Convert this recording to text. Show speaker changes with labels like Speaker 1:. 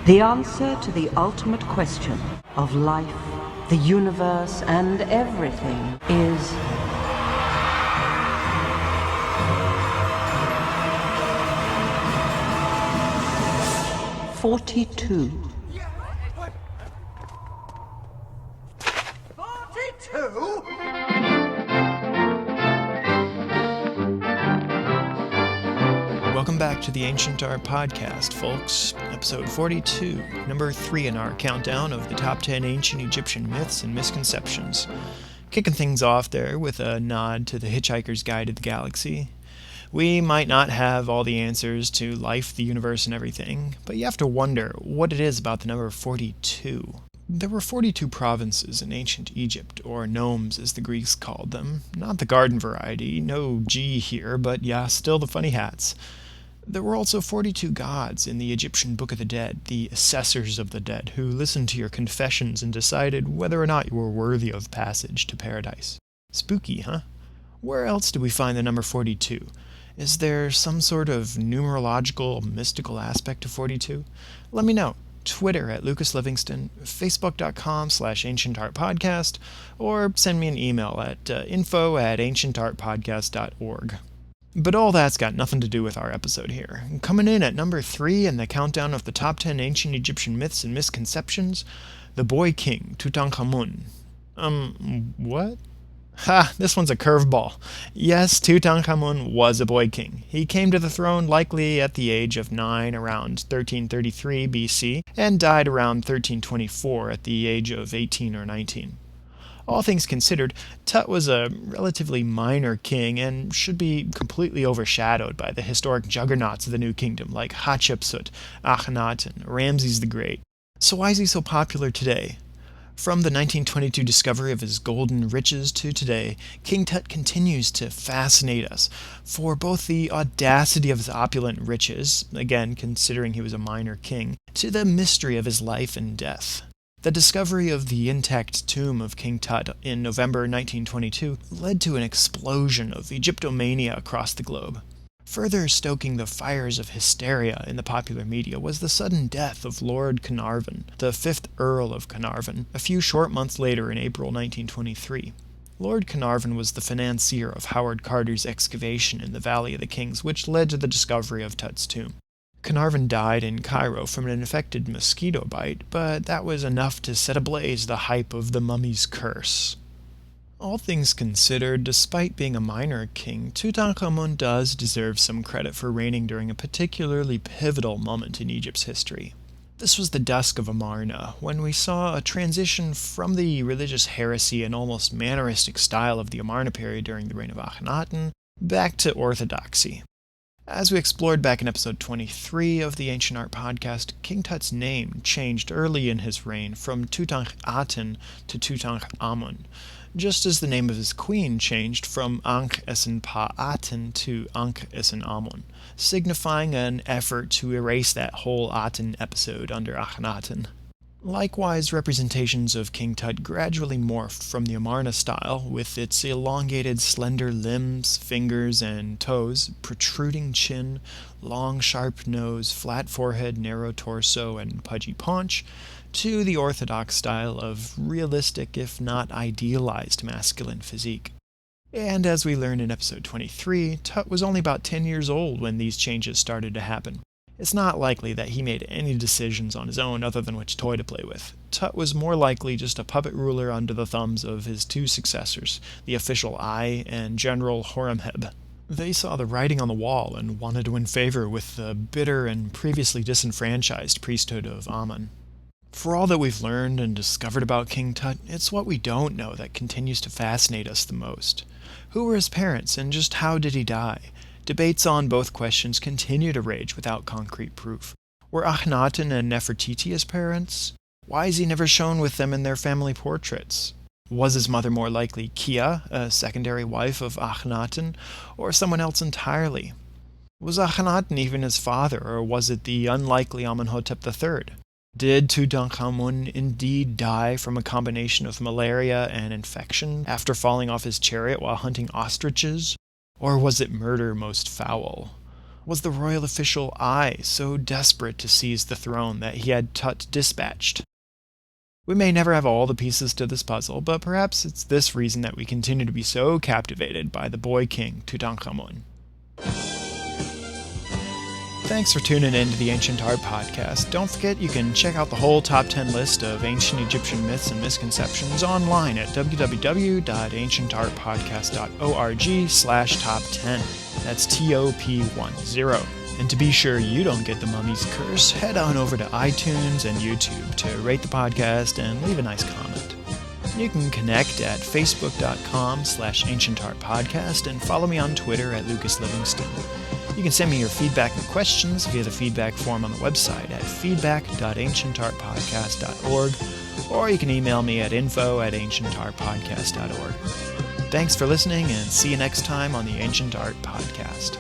Speaker 1: The answer to the ultimate question of life, the universe, and everything is 42.
Speaker 2: 42?
Speaker 3: Welcome back to the Ancient Art Podcast, folks. Episode 42, number 3 in our countdown of the top 10 ancient Egyptian myths and misconceptions. Kicking things off there with a nod to the Hitchhiker's Guide to the Galaxy. We might not have all the answers to life, the universe, and everything, but you have to wonder what it is about the number 42. There were 42 provinces in ancient Egypt, or nomes as the Greeks called them. Not the garden variety, no G here, but yeah, still the funny hats. There were also 42 gods in the Egyptian Book of the Dead, the assessors of the dead, who listened to your confessions and decided whether or not you were worthy of passage to paradise. Spooky, huh? Where else do we find the number 42? Is there some sort of numerological, mystical aspect to 42? Let me know. Twitter at Lucas Livingston, Facebook.com/AncientArtPodcast, or send me an email at info@ancientartpodcast.org. But all that's got nothing to do with our episode here. Coming in at number 3 in the countdown of the top 10 ancient Egyptian myths and misconceptions, the boy king, Tutankhamun. What? Ha, this one's a curveball. Yes, Tutankhamun was a boy king. He came to the throne likely at the age of 9 around 1333 BC and died around 1324 at the age of 18 or 19. All things considered, Tut was a relatively minor king and should be completely overshadowed by the historic juggernauts of the New Kingdom like Hatshepsut, Akhenaten, Ramses the Great. So why is he so popular today? From the 1922 discovery of his golden riches to today, King Tut continues to fascinate us for both the audacity of his opulent riches, again considering he was a minor king, to the mystery of his life and death. The discovery of the intact tomb of King Tut in November 1922 led to an explosion of Egyptomania across the globe. Further stoking the fires of hysteria in the popular media was the sudden death of Lord Carnarvon, the 5th Earl of Carnarvon, a few short months later in April 1923. Lord Carnarvon was the financier of Howard Carter's excavation in the Valley of the Kings, which led to the discovery of Tut's tomb. Carnarvon died in Cairo from an infected mosquito bite, but that was enough to set ablaze the hype of the mummy's curse. All things considered, despite being a minor king, Tutankhamun does deserve some credit for reigning during a particularly pivotal moment in Egypt's history. This was the dusk of Amarna, when we saw a transition from the religious heresy and almost manneristic style of the Amarna period during the reign of Akhenaten back to orthodoxy. As we explored back in episode 23 of the Ancient Art Podcast, King Tut's name changed early in his reign from Tutankhaten to Tutankhamun, just as the name of his queen changed from Ankh-Esen-Pa-Aten to Ankh-Esen-Amun, signifying an effort to erase that whole Aten episode under Akhenaten. Likewise, representations of King Tut gradually morphed from the Amarna style, with its elongated, slender limbs, fingers, and toes, protruding chin, long, sharp nose, flat forehead, narrow torso, and pudgy paunch, to the orthodox style of realistic, if not idealized, masculine physique. And as we learned in episode 23, Tut was only about 10 years old when these changes started to happen. It's not likely that he made any decisions on his own other than which toy to play with. Tut was more likely just a puppet ruler under the thumbs of his two successors, the official Eye and General Horemheb. They saw the writing on the wall and wanted to win favor with the bitter and previously disenfranchised priesthood of Amun. For all that we've learned and discovered about King Tut, it's what we don't know that continues to fascinate us the most. Who were his parents, and just how did he die? Debates on both questions continue to rage without concrete proof. Were Akhenaten and Nefertiti his parents? Why is he never shown with them in their family portraits? Was his mother more likely Kia, a secondary wife of Akhenaten, or someone else entirely? Was Akhenaten even his father, or was it the unlikely Amenhotep III? Did Tutankhamun indeed die from a combination of malaria and infection after falling off his chariot while hunting ostriches? Or was it murder most foul? Was the royal official Ai so desperate to seize the throne that he had Tut dispatched? We may never have all the pieces to this puzzle, but perhaps it's this reason that we continue to be so captivated by the boy king Tutankhamun. Thanks for tuning in to the Ancient Art Podcast. Don't forget you can check out the whole top 10 list of ancient Egyptian myths and misconceptions online at www.ancientartpodcast.org/top10. That's TOP10. And to be sure you don't get the mummy's curse, head on over to iTunes and YouTube to rate the podcast and leave a nice comment. You can connect at facebook.com/ancientartpodcast and follow me on Twitter at Lucas Livingston. You can send me your feedback and questions via the feedback form on the website at feedback.ancientartpodcast.org, or you can email me at info@ancientartpodcast.org. Thanks for listening, and see you next time on the Ancient Art Podcast.